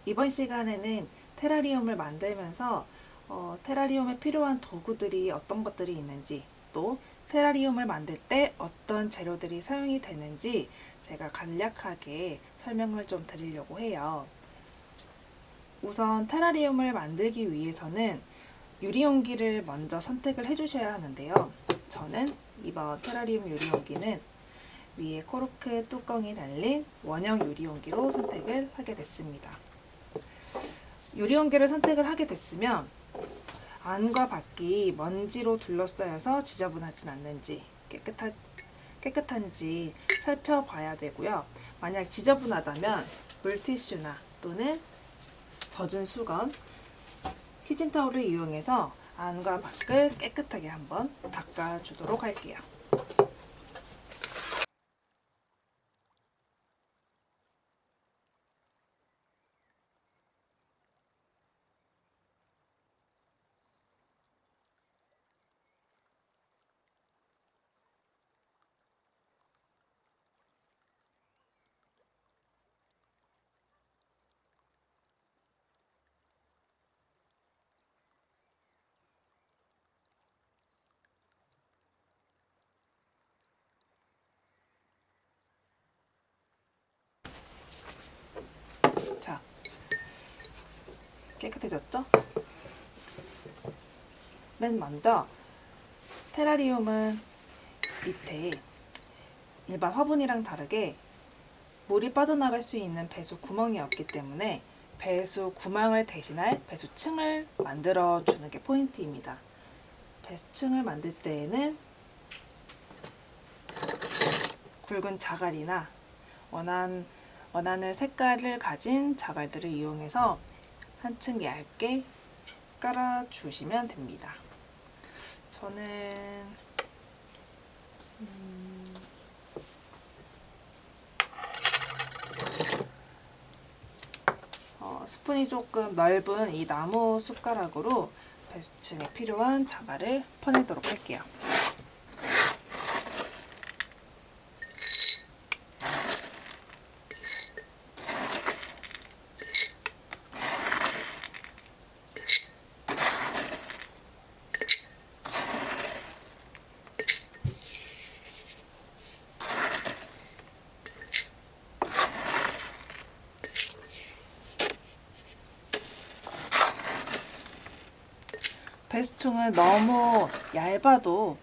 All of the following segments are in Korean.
이번 시간에는 테라리움을 만들면서 테라리움에 필요한 도구들이 어떤 것들이 있는지, 또 테라리움을 만들 때 어떤 재료들이 사용이 되는지 제가 간략하게 설명을 좀 드리려고 해요. 우선 테라리움을 만들기 위해서는 유리용기를 먼저 선택을 해주셔야 하는데요. 저는 이번 테라리움 유리용기는 위에 코르크 뚜껑이 달린 원형 유리용기로 선택을 하게 됐습니다. 유리용기를 선택을 하게 됐으면 안과 밖이 먼지로 둘러싸여서 지저분하진 않는지 깨끗한지 살펴봐야 되고요. 만약 지저분하다면 물티슈나 또는 젖은 수건, 키친타올을 이용해서 안과 밖을 깨끗하게 한번 닦아주도록 할게요. 자, 깨끗해졌죠? 맨 먼저 테라리움은 밑에 일반 화분이랑 다르게 물이 빠져나갈 수 있는 배수 구멍이 없기 때문에 배수 구멍을 대신할 배수층을 만들어 주는 게 포인트입니다. 배수층을 만들 때에는 굵은 자갈이나 원하는 색깔을 가진 자갈들을 이용해서 한층 얇게 깔아주시면 됩니다. 저는 스푼이 조금 넓은 이 나무 숟가락으로 배수층에 필요한 자갈을 퍼내도록 할게요. 배수층은 너무 얇아도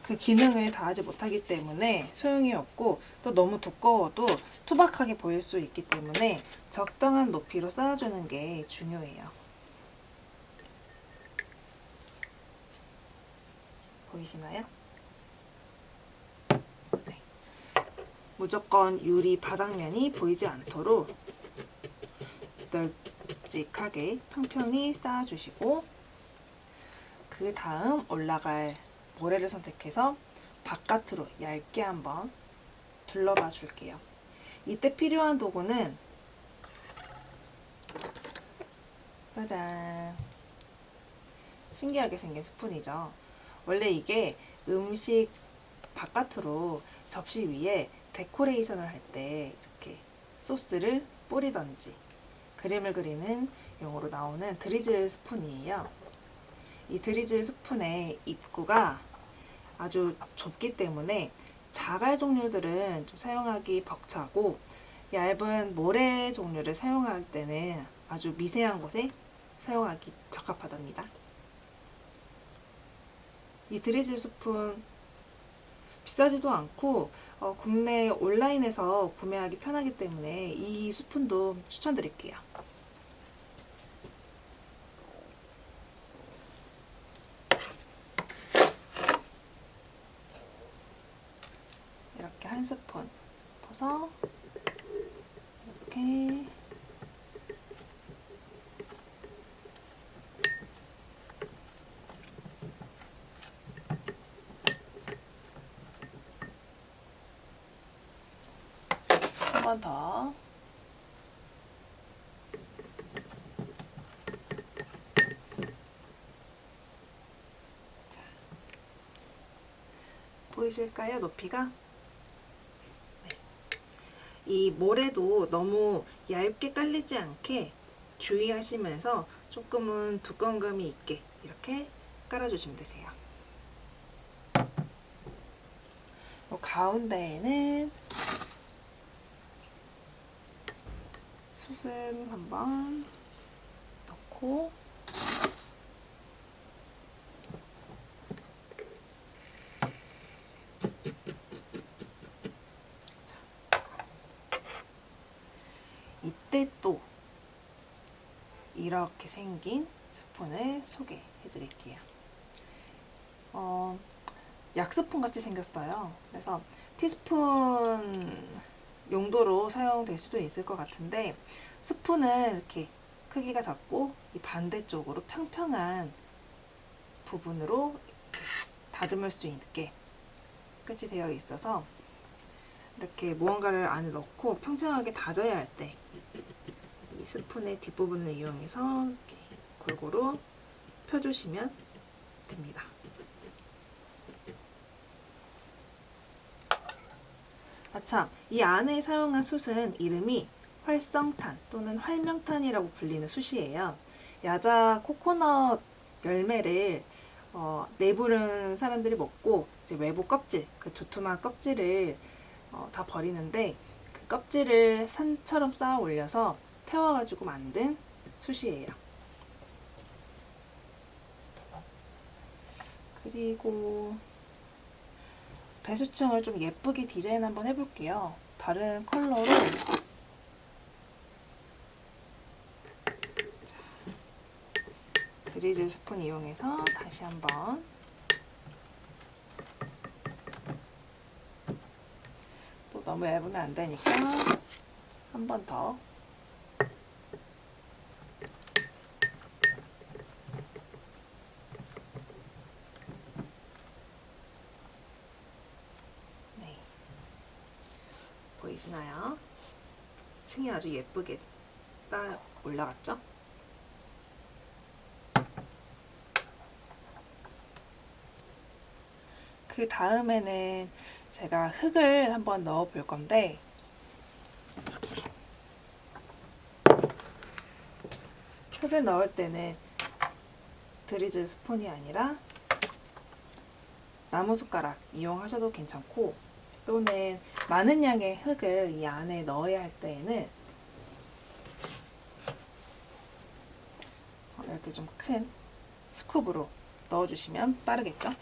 그 기능을 다하지 못하기 때문에 소용이 없고, 또 너무 두꺼워도 투박하게 보일 수 있기 때문에 적당한 높이로 쌓아주는 게 중요해요. 보이시나요? 네. 무조건 유리 바닥면이 보이지 않도록 널찍하게 평평히 쌓아주시고, 그 다음 올라갈 모래를 선택해서 바깥으로 얇게 한번 둘러봐 줄게요. 이때 필요한 도구는 짜잔, 신기하게 생긴 스푼이죠. 원래 이게 음식 바깥으로 접시 위에 데코레이션을 할 때 이렇게 소스를 뿌리던지 그림을 그리는 용으로 나오는 드리즐 스푼이에요. 이 드리즐 스푼의 입구가 아주 좁기 때문에 자갈 종류들은 좀 사용하기 벅차고, 얇은 모래 종류를 사용할 때는 아주 미세한 곳에 사용하기 적합하답니다. 이 드리즐 스푼 비싸지도 않고 국내 온라인에서 구매하기 편하기 때문에 이 스푼도 추천드릴게요. 이렇게 한 스푼 퍼서 이렇게 한 번 더. 보이실까요? 높이가? 네. 이 모래도 너무 얇게 깔리지 않게 주의하시면서 조금은 두꺼운 감이 있게 이렇게 깔아주시면 되세요. 가운데에는 숯을 한번 넣고 이때 또 이렇게 생긴 스푼을 소개해 드릴게요. 약스푼 같이 생겼어요. 그래서 티스푼 용도로 사용될 수도 있을 것 같은데, 스푼은 이렇게 크기가 작고 이 반대쪽으로 평평한 부분으로 다듬을 수 있게 끝이 되어 있어서 이렇게 무언가를 안에 넣고 평평하게 다져야 할 때 이 스푼의 뒷부분을 이용해서 이렇게 골고루 펴주시면 됩니다. 참, 이 안에 사용한 숯은 이름이 활성탄 또는 활명탄이라고 불리는 숯이에요. 야자 코코넛 열매를 내부는 사람들이 먹고 이제 외부 껍질, 그 두툼한 껍질을 다 버리는데, 그 껍질을 산처럼 쌓아 올려서 태워가지고 만든 숯이에요. 그리고 배수층을 좀 예쁘게 디자인 한번 해볼게요. 다른 컬러로 드리즐 스푼 이용해서 다시 한번 또 너무 얇으면 안 되니까 한 번 더 보이시나요? 층이 아주 예쁘게 쌓아 올라갔죠? 그 다음에는 제가 흙을 한번 넣어 볼 건데, 흙을 넣을 때는 드리즐 스푼이 아니라 나무 숟가락 이용하셔도 괜찮고, 또는 많은 양의 흙을 이 안에 넣어야 할 때에는 이렇게 좀 큰 스쿱으로 넣어주시면 빠르겠죠?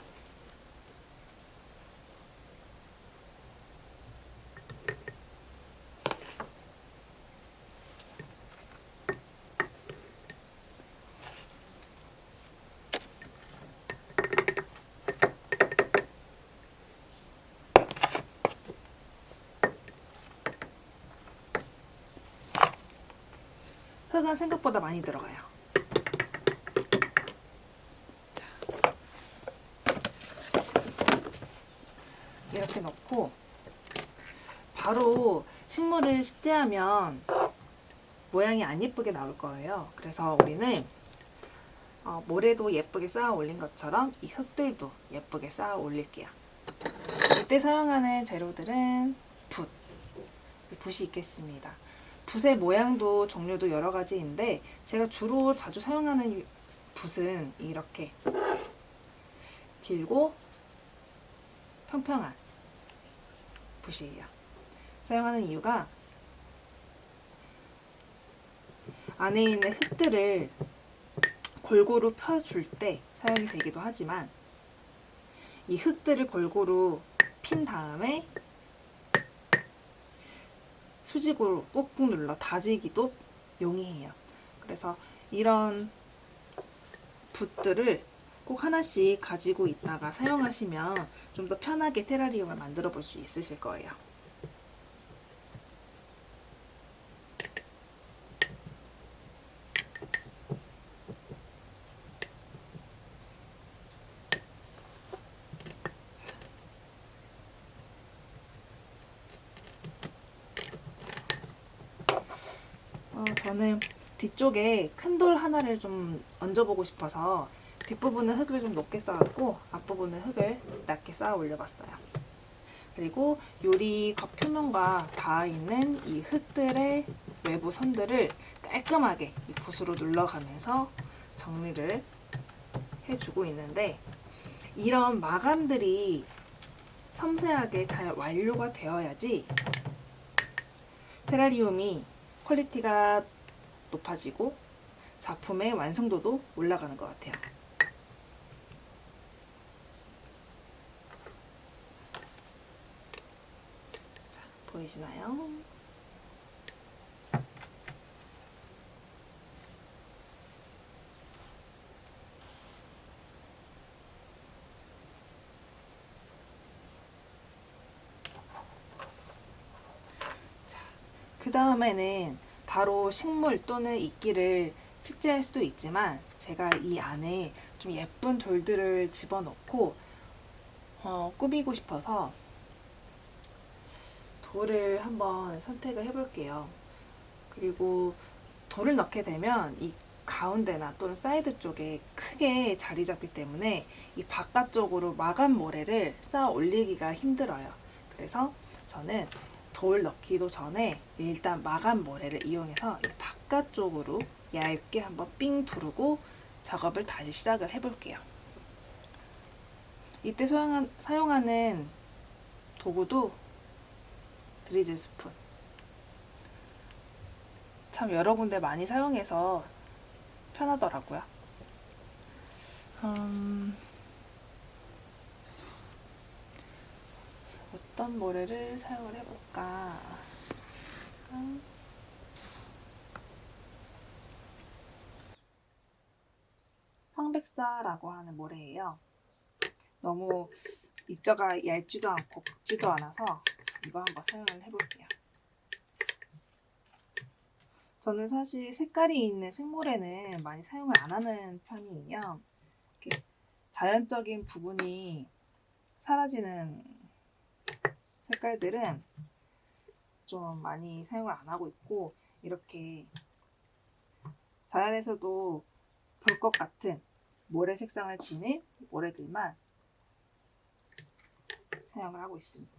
흙은 생각보다 많이 들어가요. 이렇게 넣고 바로 식물을 식재하면 모양이 안 예쁘게 나올 거예요. 그래서 우리는 모래도 예쁘게 쌓아 올린 것처럼 이 흙들도 예쁘게 쌓아 올릴게요. 이때 사용하는 재료들은 붓이 있겠습니다. 붓의 모양도 종류도 여러 가지인데, 제가 주로 자주 사용하는 붓은 이렇게 길고 평평한 붓이에요. 사용하는 이유가 안에 있는 흙들을 골고루 펴줄 때 사용이 되기도 하지만, 이 흙들을 골고루 핀 다음에 수직으로 꾹꾹 눌러 다지기도 용이해요. 그래서 이런 붓들을 꼭 하나씩 가지고 있다가 사용하시면 좀 더 편하게 테라리움을 만들어 볼 수 있으실 거예요. 저는 뒤쪽에 큰 돌 하나를 좀 얹어보고 싶어서 뒷부분은 흙을 좀 높게 쌓았고 앞부분은 흙을 낮게 쌓아 올려봤어요. 그리고 유리 겉표면과 닿아 있는 이 흙들의 외부 선들을 깔끔하게 이 붓으로 눌러가면서 정리를 해주고 있는데, 이런 마감들이 섬세하게 잘 완료가 되어야지 테라리움이 퀄리티가 높아지고 작품의 완성도도 올라가는 것 같아요. 자, 보이시나요? 그 다음에는 바로 식물 또는 이끼를 식재할 수도 있지만, 제가 이 안에 좀 예쁜 돌들을 집어넣고 꾸미고 싶어서 돌을 한번 선택을 해볼게요. 그리고 돌을 넣게 되면 이 가운데나 또는 사이드 쪽에 크게 자리 잡기 때문에 이 바깥쪽으로 마감 모래를 쌓아 올리기가 힘들어요. 그래서 저는 돌 넣기도 전에 일단 마감 모래를 이용해서 이 바깥쪽으로 얇게 한번 삥 두르고 작업을 다시 시작을 해볼게요. 이때 사용하는 도구도 드리즐 스푼. 참 여러 군데 많이 사용해서 편하더라고요. 어떤 모래를 사용을 해볼까? 황백사라고 하는 모래예요. 너무 입자가 얇지도 않고 굵지도 않아서 이거 한번 사용을 해볼게요. 저는 사실 색깔이 있는 생모래는 많이 사용을 안 하는 편이에요. 자연적인 부분이 사라지는 색깔들은 좀 많이 사용을 안 하고 있고, 이렇게 자연에서도 볼 것 같은 모래 색상을 지닌 모래들만 사용을 하고 있습니다.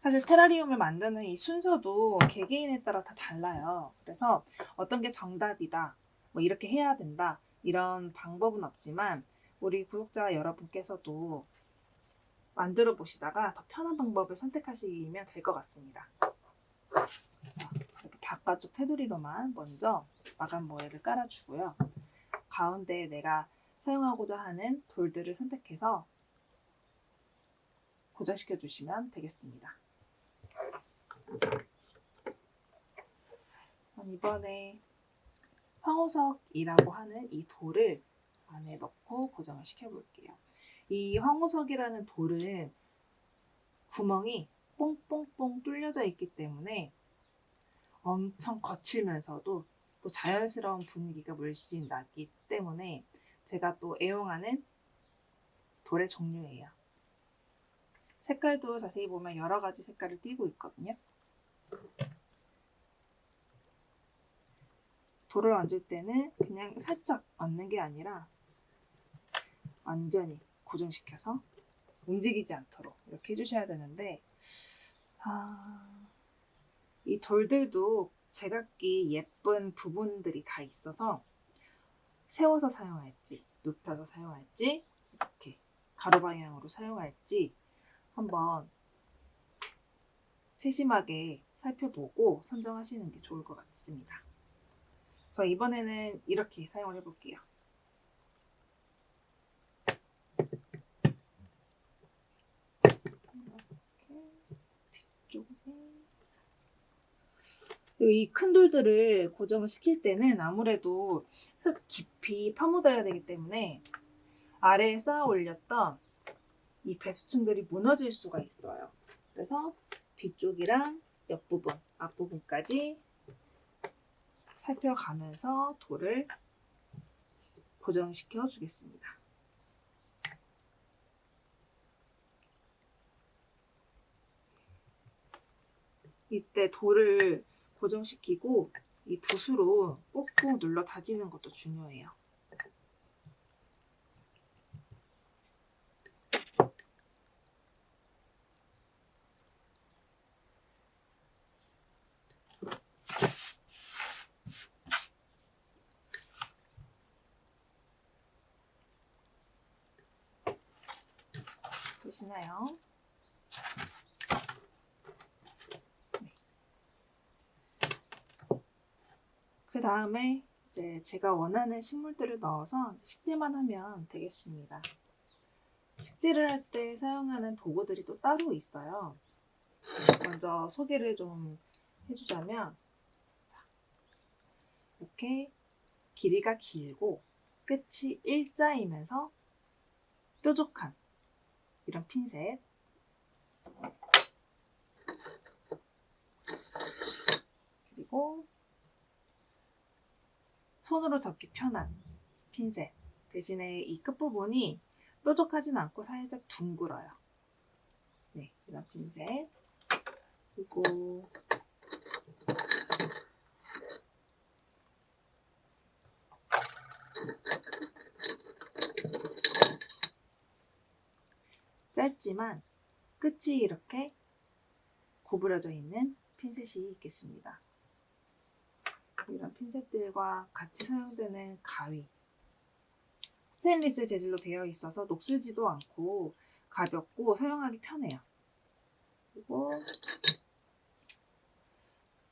사실 테라리움을 만드는 이 순서도 개개인에 따라 다 달라요. 그래서 어떤 게 정답이다, 뭐 이렇게 해야 된다, 이런 방법은 없지만 우리 구독자 여러분께서도 만들어 보시다가 더 편한 방법을 선택하시면 될 것 같습니다. 이렇게 바깥쪽 테두리로만 먼저 마감 모래를 깔아주고요. 가운데에 내가 사용하고자 하는 돌들을 선택해서 고정시켜 주시면 되겠습니다. 이번에 황호석이라고 하는 이 돌을 안에 넣고 고정을 시켜볼게요. 이 황호석이라는 돌은 구멍이 뽕뽕뽕 뚫려져 있기 때문에 엄청 거칠면서도 또 자연스러운 분위기가 물씬 나기 때문에 제가 또 애용하는 돌의 종류예요. 색깔도 자세히 보면 여러 가지 색깔을 띠고 있거든요. 돌을 얹을 때는 그냥 살짝 얹는 게 아니라 완전히 고정시켜서 움직이지 않도록 이렇게 해주셔야 되는데, 이 돌들도 제각기 예쁜 부분들이 다 있어서 세워서 사용할지 눕혀서 사용할지 이렇게 가로 방향으로 사용할지 한번 세심하게 살펴보고 선정하시는 게 좋을 것 같습니다. 저 이번에는 이렇게 사용을 해볼게요. 이 큰 돌들을 고정을 시킬 때는 아무래도 흙 깊이 파묻어야 되기 때문에 아래에 쌓아 올렸던 이 배수층들이 무너질 수가 있어요. 그래서 뒤쪽이랑 옆부분, 앞부분까지 살펴가면서 돌을 고정시켜 주겠습니다. 이때 돌을 고정시키고 이 붓으로 꾹꾹 눌러 다지는 것도 중요해요. 보이시나요? 네. 그 다음에 이제 제가 원하는 식물들을 넣어서 식재만 하면 되겠습니다. 식재를 할 때 사용하는 도구들이 또 따로 있어요. 먼저 소개를 좀 해주자면, 이렇게 길이가 길고 끝이 일자이면서 뾰족한 이런 핀셋, 그리고 손으로 잡기 편한 핀셋 대신에 이 끝부분이 뾰족하진 않고 살짝 둥글어요. 네, 이런 핀셋. 그리고 짧지만 끝이 이렇게 구부려져 있는 핀셋이 있겠습니다. 이런 핀셋들과 같이 사용되는 가위, 스테인리스 재질로 되어 있어서 녹슬지도 않고 가볍고 사용하기 편해요. 그리고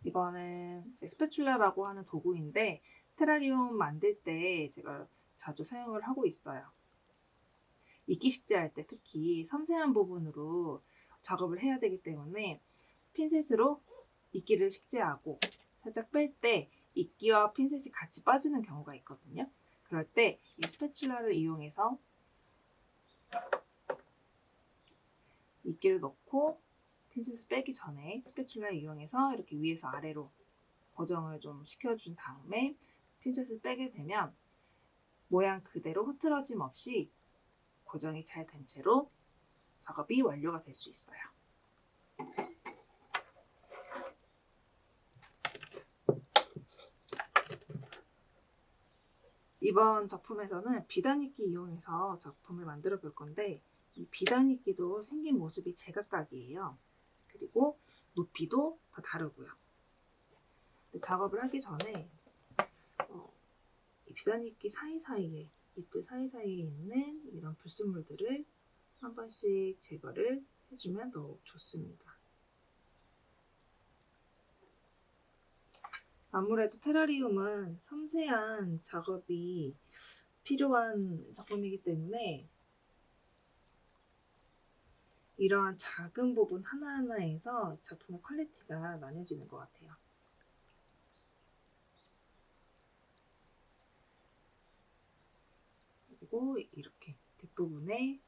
이거는 이제 스패츌라라고 하는 도구인데 테라리움 만들 때 제가 자주 사용을 하고 있어요. 이끼 식재할 때 특히 섬세한 부분으로 작업을 해야 되기 때문에 핀셋으로 이끼를 식재하고 살짝 뺄 때 이끼와 핀셋이 같이 빠지는 경우가 있거든요. 그럴 때 이 스패츌라를 이용해서 이끼를 넣고 핀셋을 빼기 전에 스패츌라를 이용해서 이렇게 위에서 아래로 고정을 좀 시켜준 다음에 핀셋을 빼게 되면 모양 그대로 흐트러짐 없이 고정이 잘 된 채로 작업이 완료가 될 수 있어요. 이번 작품에서는 비단이끼 이용해서 작품을 만들어 볼 건데 이 비단이끼도 생긴 모습이 제각각이에요. 그리고 높이도 다 다르고요. 작업을 하기 전에 이 비단이끼 사이사이에 잎들 사이사이에 있는 이런 불순물들을 한 번씩 제거를 해주면 더욱 좋습니다. 아무래도 테라리움은 섬세한 작업이 필요한 작품이기 때문에 이러한 작은 부분 하나하나에서 작품의 퀄리티가 나뉘어지는 것 같아요. 그리고 이렇게 뒷부분에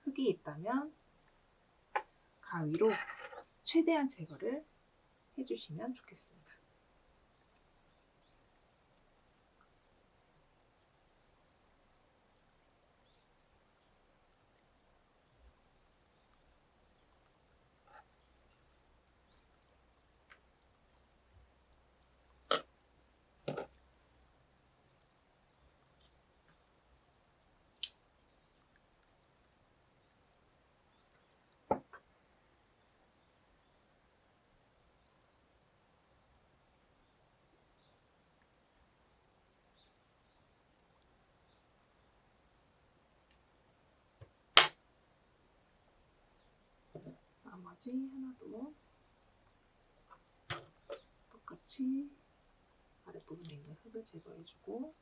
흙이 있다면 가위로 최대한 제거를 해주시면 좋겠습니다. 나머지 하나도 똑같이 아랫부분에 있는 흙을 제거해주고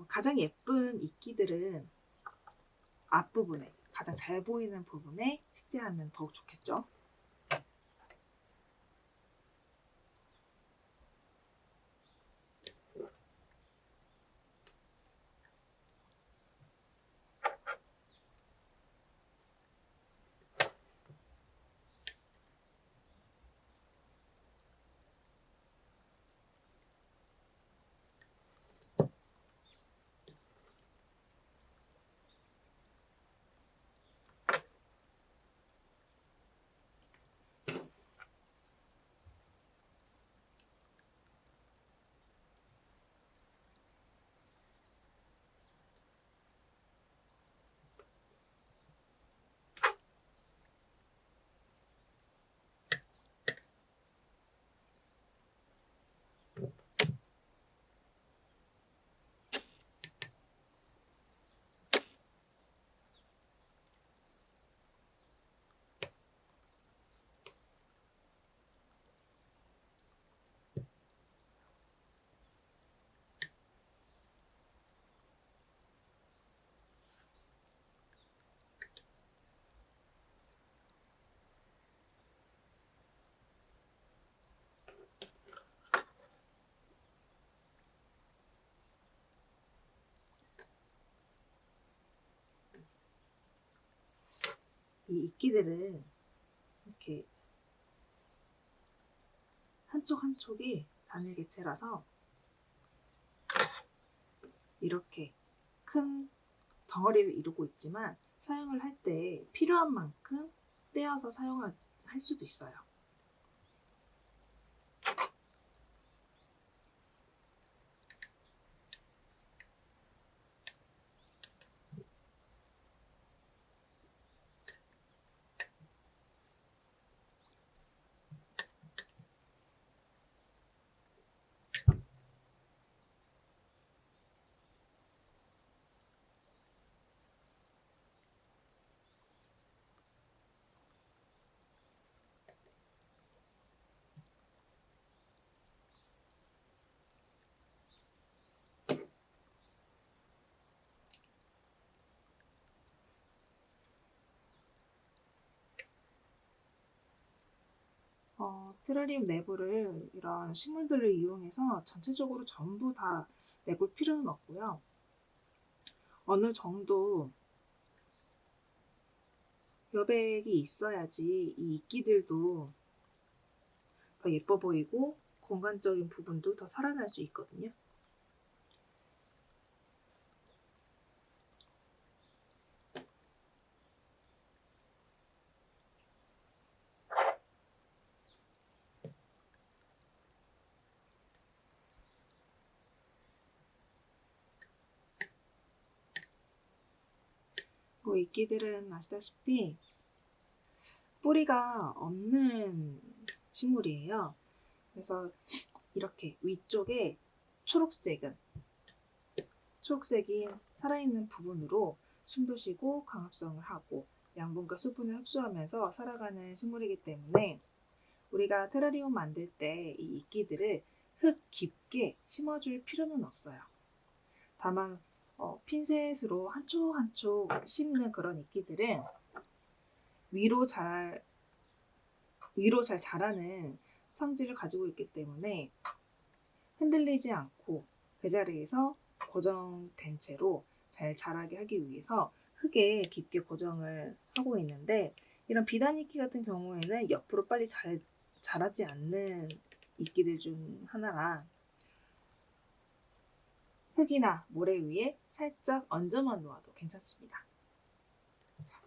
가장 예쁜 이끼들은 앞부분에 가장 잘 보이는 부분에 식재하면 더욱 좋겠죠. 이 이끼들은 이렇게 한쪽 한쪽이 단일 개체라서 이렇게 큰 덩어리를 이루고 있지만 사용을 할 때 필요한 만큼 떼어서 사용할 수도 있어요. 테라리움 내부를 이런 식물들을 이용해서 전체적으로 전부 다 메꿀 필요는 없고요. 어느 정도 여백이 있어야지 이 이끼들도 더 예뻐 보이고 공간적인 부분도 더 살아날 수 있거든요. 이끼들은 아시다시피 뿌리가 없는 식물이에요. 그래서 이렇게 위쪽에 초록색인 살아있는 부분으로 숨도 쉬고 강합성을 하고 양분과 수분을 흡수하면서 살아가는 식물이기 때문에 우리가 테라리움 만들 때 이 이끼들을 흙 깊게 심어줄 필요는 없어요. 다만 핀셋으로 한 쪽 한 쪽 심는 그런 이끼들은 위로 잘 자라는 성질을 가지고 있기 때문에 흔들리지 않고 그 자리에서 고정된 채로 잘 자라게 하기 위해서 흙에 깊게 고정을 하고 있는데, 이런 비단이끼 같은 경우에는 옆으로 빨리 자라지 않는 이끼들 중 하나라 흙이나 모래 위에 살짝 얹어만 놓아도 괜찮습니다. 자,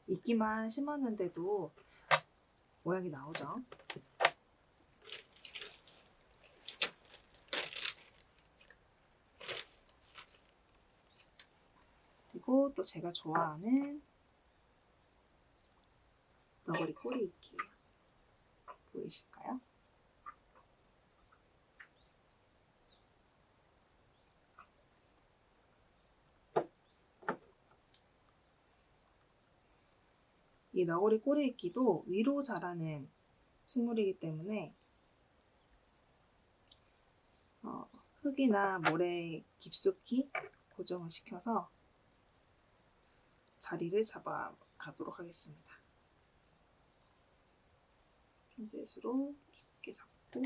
이끼만 심었는데도 모양이 나오죠. 그리고 또 제가 좋아하는 너구리 꼬리 이끼예요. 보이실까요? 이 너구리 꼬리 이끼도 위로 자라는 식물이기 때문에 흙이나 모래에 깊숙이 고정을 시켜서 자리를 잡아 가도록 하겠습니다. 핀셋으로 깊게 잡고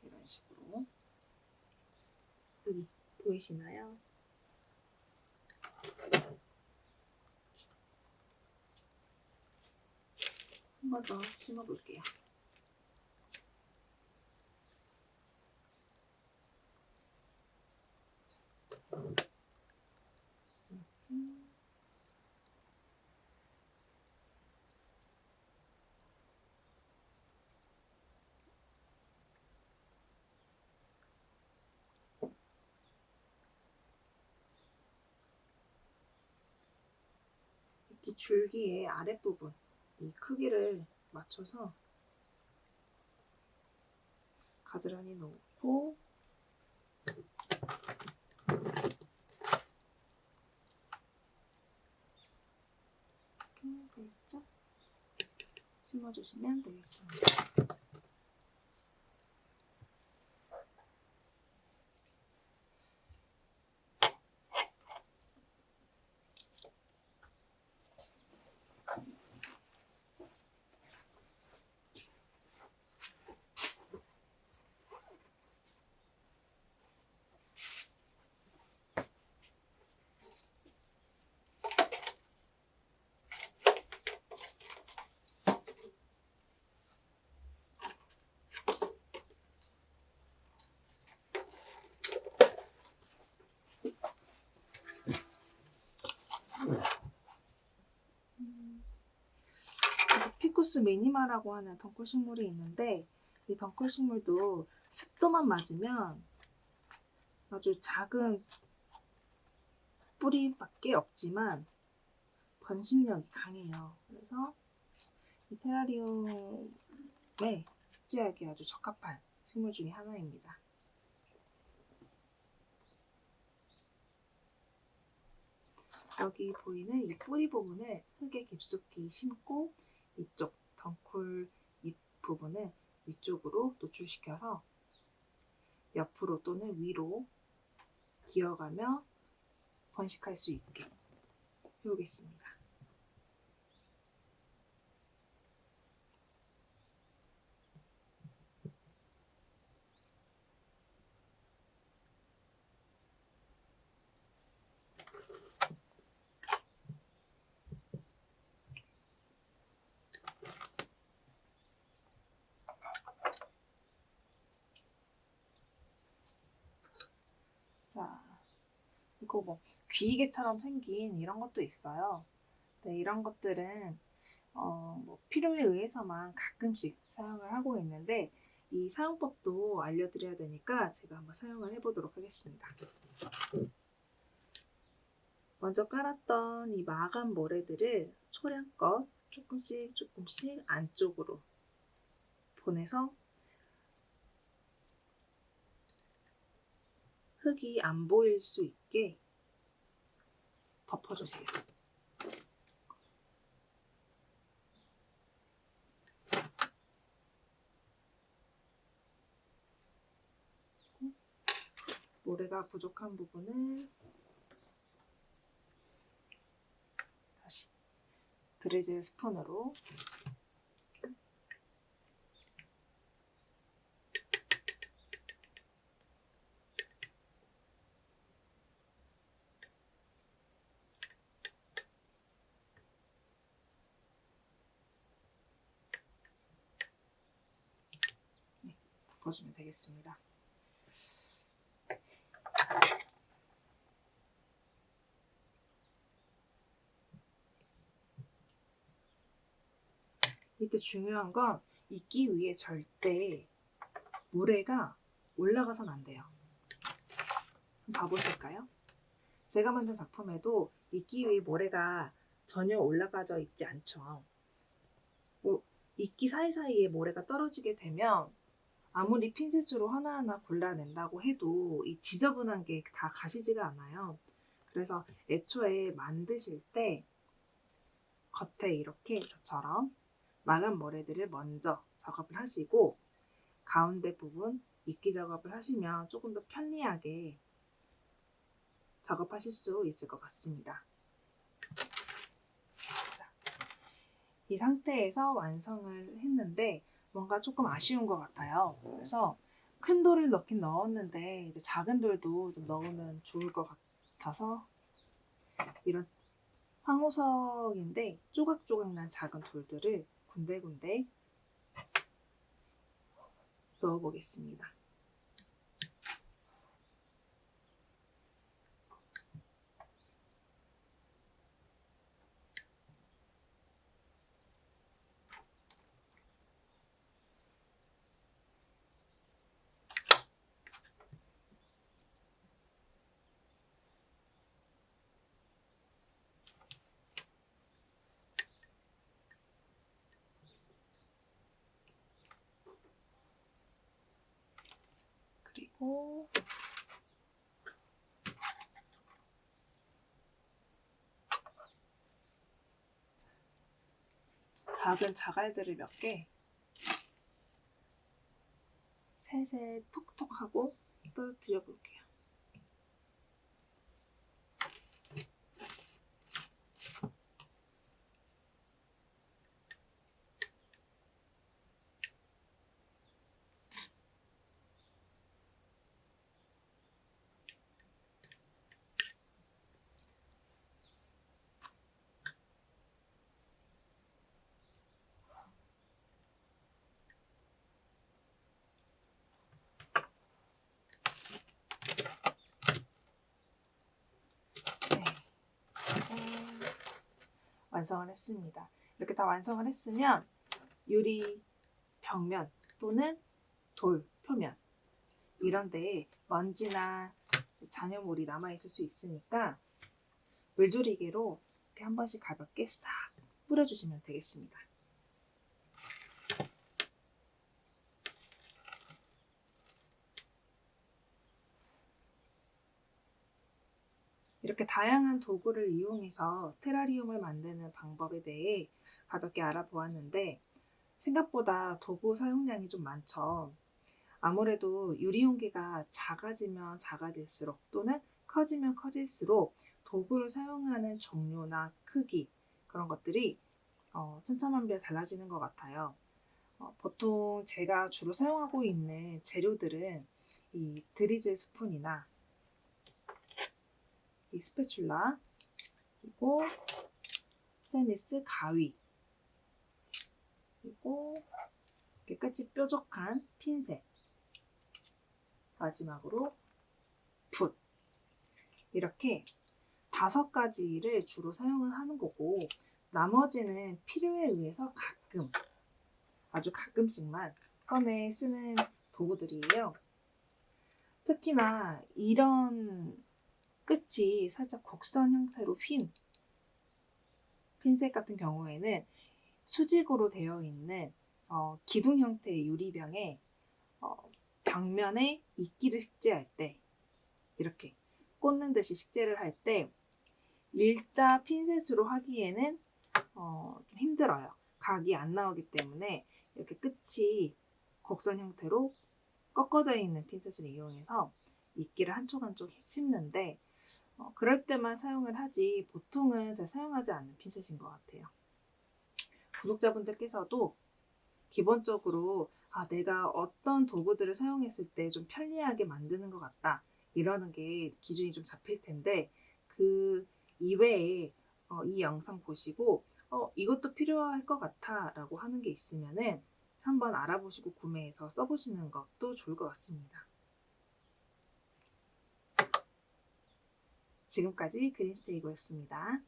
이런 식으로 여기 보이시나요? 한 번 더 심어볼게요. 이 줄기의 아랫부분, 이 크기를 맞춰서 가지런히 놓고 이렇게 살짝 심어주시면 되겠습니다. 덩쿨스 미니마라고 하는 덩쿨 식물이 있는데 이 덩쿨 식물도 습도만 맞으면 아주 작은 뿌리밖에 없지만 번식력이 강해요. 그래서 이 테라리움에 식재하기 아주 적합한 식물 중에 하나입니다. 여기 보이는 이 뿌리 부분을 흙에 깊숙이 심고 이쪽 덩쿨 잎 부분을 위쪽으로 노출시켜서 옆으로 또는 위로 기어가며 번식할 수 있게 해오겠습니다. 자, 이거 뭐 귀이개처럼 생긴 이런 것도 있어요. 네, 이런 것들은 뭐 필요에 의해서만 가끔씩 사용을 하고 있는데 이 사용법도 알려드려야 되니까 제가 한번 사용을 해보도록 하겠습니다. 먼저 깔았던 이 마감 모래들을 소량껏 조금씩 안쪽으로 보내서 흙이 안 보일 수 있게 덮어주세요. 모래가 부족한 부분을 다시 드레즐 스푼으로 덮어주면 되겠습니다. 이때 중요한 건 이끼 위에 절대 모래가 올라가선 안 돼요. 봐보실까요? 제가 만든 작품에도 이끼 위에 모래가 전혀 올라가져 있지 않죠. 이끼 사이사이에 모래가 떨어지게 되면 아무리 핀셋으로 하나하나 골라낸다고 해도 이 지저분한 게 다 가시지가 않아요. 그래서 애초에 만드실 때 겉에 이렇게 저처럼 마감 모래들을 먼저 작업을 하시고 가운데 부분 이끼 작업을 하시면 조금 더 편리하게 작업하실 수 있을 것 같습니다. 이 상태에서 완성을 했는데 뭔가 조금 아쉬운 것 같아요. 그래서 큰 돌을 넣긴 넣었는데 이제 작은 돌도 좀 넣으면 좋을 것 같아서 이런 황호석인데 조각조각 난 작은 돌들을 군데군데 넣어보겠습니다. 그리고 작은 자갈들을 몇 개 살살 톡톡 하고 떨어뜨려 볼게요. 완성을 했습니다. 이렇게 다 완성을 했으면 유리 벽면 또는 돌 표면 이런 데에 먼지나 잔여물이 남아있을 수 있으니까 물조리개로 이렇게 한 번씩 가볍게 싹 뿌려주시면 되겠습니다. 이렇게 다양한 도구를 이용해서 테라리움을 만드는 방법에 대해 가볍게 알아보았는데 생각보다 도구 사용량이 좀 많죠. 아무래도 유리용기가 작아지면 작아질수록 또는 커지면 커질수록 도구를 사용하는 종류나 크기 그런 것들이 천차만별 달라지는 것 같아요. 보통 제가 주로 사용하고 있는 재료들은 이 드리즐 스푼이나 이 스패츌라 그리고 스테인리스 가위 그리고 끝이 뾰족한 핀셋 마지막으로 붓 이렇게 5가지를 주로 사용을 하는 거고 나머지는 필요에 의해서 가끔 아주 가끔씩만 꺼내 쓰는 도구들이에요. 특히나 이런 끝이 살짝 곡선 형태로 휜 핀셋 같은 경우에는 수직으로 되어 있는 기둥 형태의 유리병에 벽면에 이끼를 식재할 때 이렇게 꽂는 듯이 식재를 할 때 일자 핀셋으로 하기에는 좀 힘들어요. 각이 안 나오기 때문에 이렇게 끝이 곡선 형태로 꺾어져 있는 핀셋을 이용해서 이끼를 한쪽 한쪽 씹는데 그럴 때만 사용을 하지 보통은 잘 사용하지 않는 핀셋인 것 같아요. 구독자분들께서도 기본적으로 내가 어떤 도구들을 사용했을 때 좀 편리하게 만드는 것 같다 이러는 게 기준이 좀 잡힐 텐데 그 이외에 이 영상 보시고 이것도 필요할 것 같아 라고 하는 게 있으면은 한번 알아보시고 구매해서 써보시는 것도 좋을 것 같습니다. 지금까지 그린스테이고였습니다.